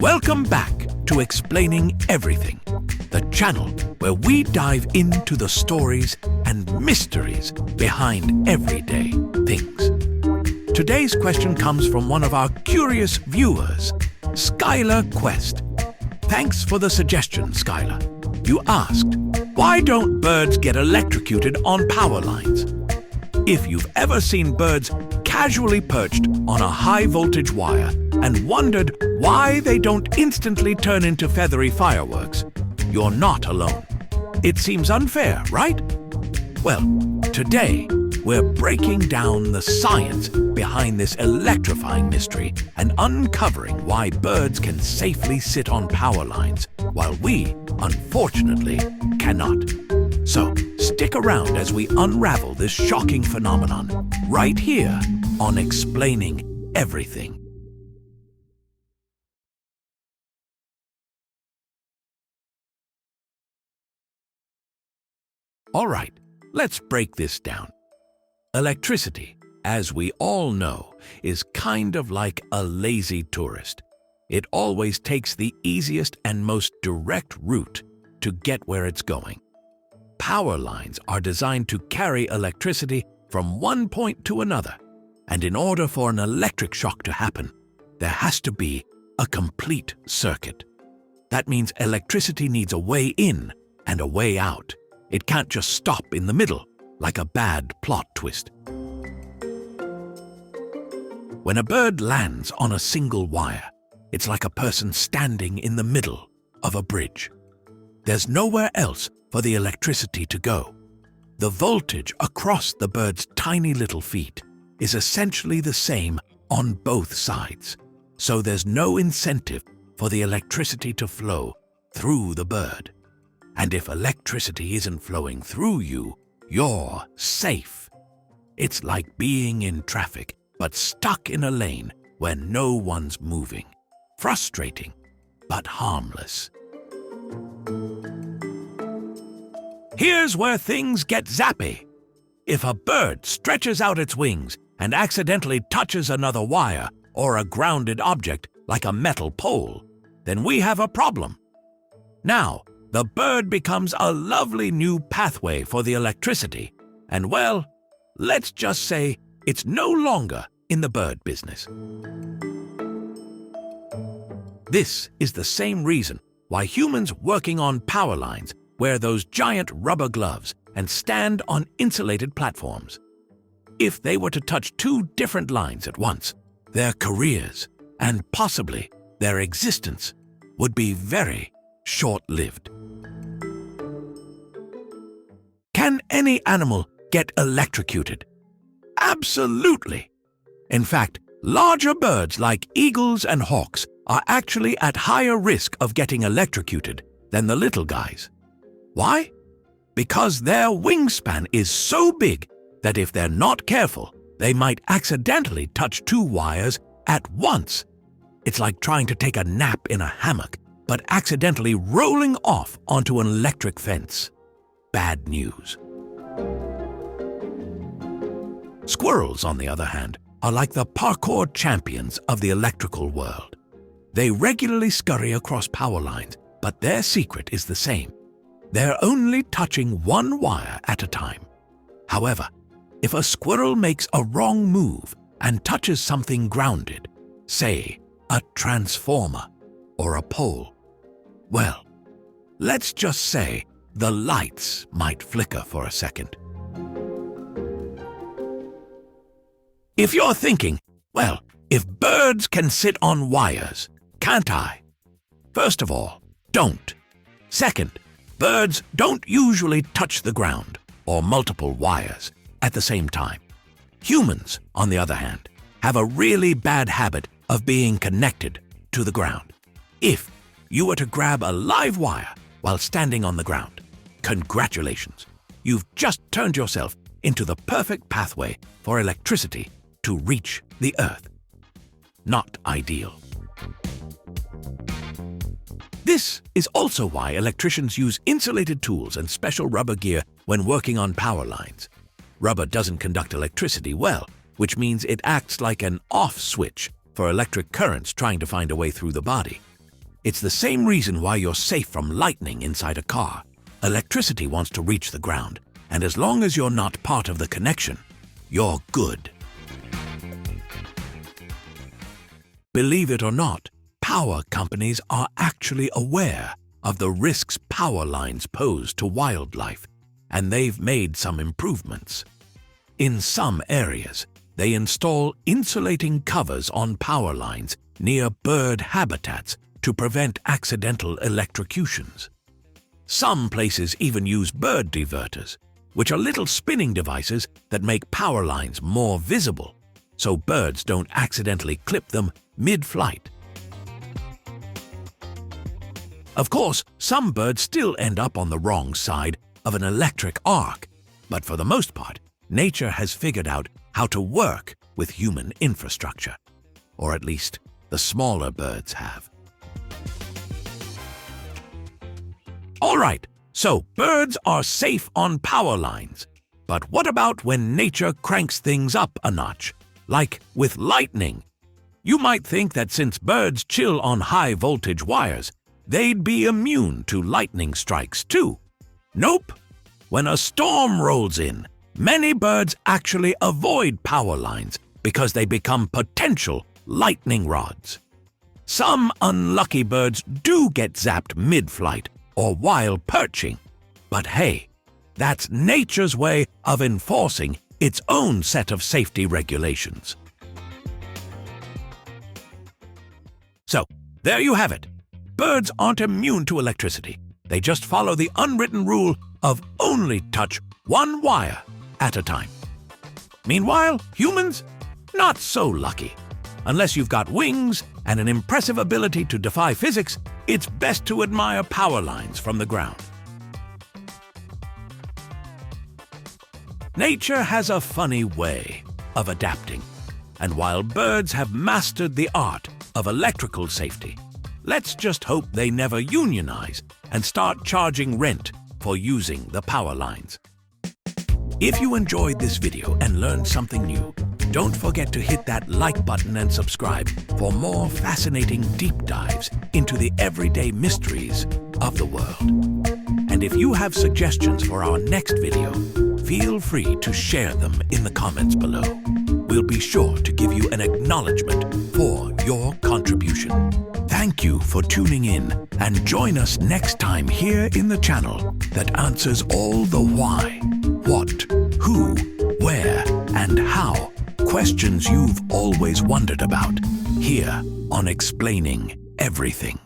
Welcome back to Explaining Everything, the channel where we dive into the stories and mysteries behind everyday things. Today's question comes from one of our curious viewers, Skylar Quest. Thanks for the suggestion, Skylar. You asked, why don't birds get electrocuted on power lines? If you've ever seen birds casually perched on a high-voltage wire and wondered why they don't instantly turn into feathery fireworks, you're not alone. It seems unfair, right? Well, today we're breaking down the science behind this electrifying mystery and uncovering why birds can safely sit on power lines while we, unfortunately, cannot. So, stick around as we unravel this shocking phenomenon right here on Explaining Everything. All right, let's break this down. Electricity, as we all know, is kind of like a lazy tourist. It always takes the easiest and most direct route to get where it's going. Power lines are designed to carry electricity from one point to another, and in order for an electric shock to happen, there has to be a complete circuit. That means electricity needs a way in and a way out. It can't just stop in the middle, like a bad plot twist. When a bird lands on a single wire, it's like a person standing in the middle of a bridge. There's nowhere else for the electricity to go. The voltage across the bird's tiny little feet is essentially the same on both sides, so there's no incentive for the electricity to flow through the bird. And if electricity isn't flowing through you, you're safe. It's like being in traffic, but stuck in a lane where no one's moving. Frustrating, but harmless. Here's where things get zappy. If a bird stretches out its wings and accidentally touches another wire or a grounded object like a metal pole, then we have a problem. Now, the bird becomes a lovely new pathway for the electricity, and well, let's just say it's no longer in the bird business. This is the same reason why humans working on power lines wear those giant rubber gloves and stand on insulated platforms. If they were to touch two different lines at once, their careers, and possibly their existence, would be very short-lived. Can any animal get electrocuted? Absolutely! In fact, larger birds like eagles and hawks are actually at higher risk of getting electrocuted than the little guys. Why? Because their wingspan is so big that if they're not careful, they might accidentally touch two wires at once. It's like trying to take a nap in a hammock, but accidentally rolling off onto an electric fence. Bad news. Squirrels, on the other hand, are like the parkour champions of the electrical world. They regularly scurry across power lines, but their secret is the same. They're only touching one wire at a time. However, if a squirrel makes a wrong move and touches something grounded, say a transformer or a pole, well, let's just say the lights might flicker for a second. If you're thinking, well, if birds can sit on wires, can't I? First of all, don't. Second, birds don't usually touch the ground or multiple wires at the same time. Humans, on the other hand, have a really bad habit of being connected to the ground. If you were to grab a live wire while standing on the ground, congratulations, you've just turned yourself into the perfect pathway for electricity to reach the Earth. Not ideal. This is also why electricians use insulated tools and special rubber gear when working on power lines. Rubber doesn't conduct electricity well, which means it acts like an off switch for electric currents trying to find a way through the body. It's the same reason why you're safe from lightning inside a car. Electricity wants to reach the ground, and as long as you're not part of the connection, you're good. Believe it or not, power companies are actually aware of the risks power lines pose to wildlife, and they've made some improvements. In some areas, they install insulating covers on power lines near bird habitats to prevent accidental electrocutions. Some places even use bird diverters, which are little spinning devices that make power lines more visible, so birds don't accidentally clip them mid-flight. Of course, some birds still end up on the wrong side of an electric arc, but for the most part, nature has figured out how to work with human infrastructure, or at least the smaller birds have. All right, so birds are safe on power lines. But what about when nature cranks things up a notch, like with lightning? You might think that since birds chill on high-voltage wires, they'd be immune to lightning strikes too. Nope. When a storm rolls in, many birds actually avoid power lines because they become potential lightning rods. Some unlucky birds do get zapped mid-flight or while perching, but hey, that's nature's way of enforcing its own set of safety regulations. So, there you have it. Birds aren't immune to electricity. They just follow the unwritten rule of only touch one wire at a time. Meanwhile, humans? Not so lucky. Unless you've got wings and an impressive ability to defy physics, it's best to admire power lines from the ground. Nature has a funny way of adapting, and while birds have mastered the art of electrical safety, let's just hope they never unionize and start charging rent for using the power lines. If you enjoyed this video and learned something new, don't forget to hit that like button and subscribe for more fascinating deep dives into the everyday mysteries of the world. And if you have suggestions for our next video, feel free to share them in the comments below. We'll be sure to give you an acknowledgement for your contribution. Thank you for tuning in, and join us next time here in the channel that answers all the why, what, who, where, and how questions you've always wondered about, here on Explaining Everything.